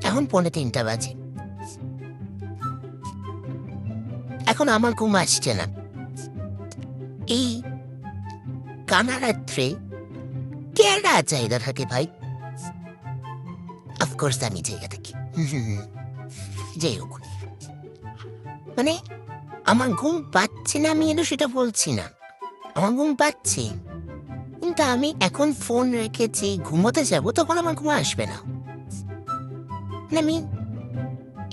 এখন 2:45 বাজে। এখন আমার ঘুম আসছে না। এই কানা রাত্রে কেডা জায়গা থাকে ভাই? অফকোর্স আমি জায়গা থাকি। যাই হোক, মানে আমার ঘুম পাচ্ছে না, আমি এলো সেটা বলছি না। আমার ঘুম পাচ্ছে, কিন্তু আমি এখন ফোন রেখেছি, ঘুমোতে যাবো, তখন আমার ঘুম আসবে না। মানে আমি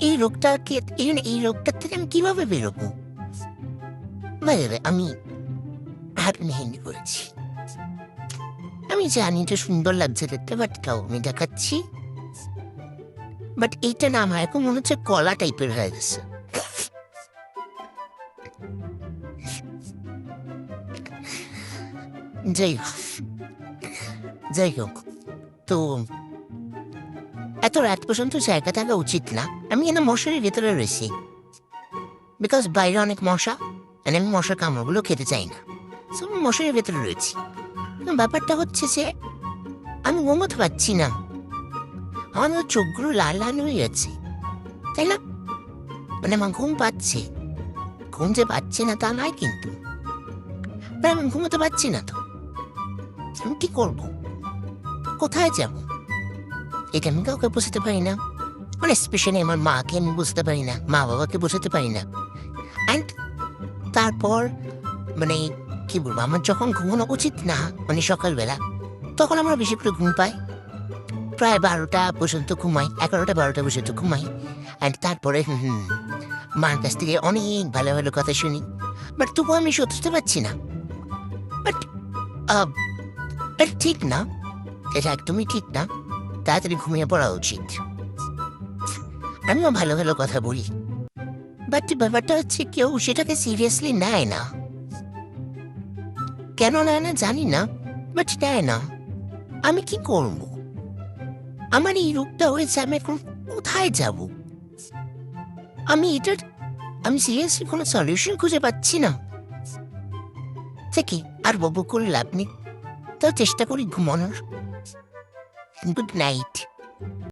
এই রোগটার থেকে আমি কিভাবে বেরোবো? বাইরে আমি হাত মেহেন্দি করেছি। আমি জানি এটা সুন্দর লাগছে দেখতে, বাট তাও আমি দেখাচ্ছি। বাট এইটা না, আমার এখন মনে হচ্ছে কলা টাইপের হয়ে গেছে। যাই হোক, যাই হোক, তো এত রাত পর্যন্ত জায়গা থাকা উচিত না। আমি এখানে মশারির ভেতরে রয়েছি, বিকজ বাইরে অনেক মশা, and আমি মশার কামড়গুলো খেতে চাই না। So, আমি মশারির ভেতরে রয়েছি। ব্যাপারটা হচ্ছে যে আমি ঘুমোতে পারছি না। আমার চোখগুলো লাল লাল হয়ে যাচ্ছে, তাই না? মানে আমার ঘুম পাচ্ছে, ঘুম যে পাচ্ছে না তা নয়, কিন্তু আমি ঘুমোতে পারছি না। তো আমি কি করব? কোথায় যাব? এটা আমি কাউকে বুঝতে পারি না। মানে স্পেশালি আমার মাকে আমি বুঝতে পারি না, মা বাবাকে বুঝতে পারি না। অ্যান্ড তারপর মানে কি বলবো, আমার যখন ঘুমানো উচিত না, মানে সকালবেলা, তখন আমরা বেশি করে ঘুম পাই। প্রায় 12টা পর্যন্ত ঘুমাই, 11টা-12টা পর্যন্ত ঘুমাই। অ্যান্ড তারপরে মার কাছ থেকে অনেক ভালো ভালো কথা শুনি। বাট তবুও আমি সত্যতে পারছি না। বাট এটা ঠিক না, এটা একদমই ঠিক না। তাড়াতাড়ি ঘুমিয়ে পড়া উচিত। আমিও ভালো ভালো কথা বলি, বাট ব্যাপারটা হচ্ছে কেউ সেটাকে সিরিয়াসলি নেয় না। কেন নেয় না জানি না, বাট নেয় না। আমি কি করব? আমার এই রোগটা হয়েছে, আমি এখন কোথায় যাব? আমি সিরিয়াসলি কোনো সলিউশন খুঁজে পাচ্ছি না। থেকে আর বকবক করে লাভ নেই, তাও চেষ্টা করি ঘুমানোর। Good night.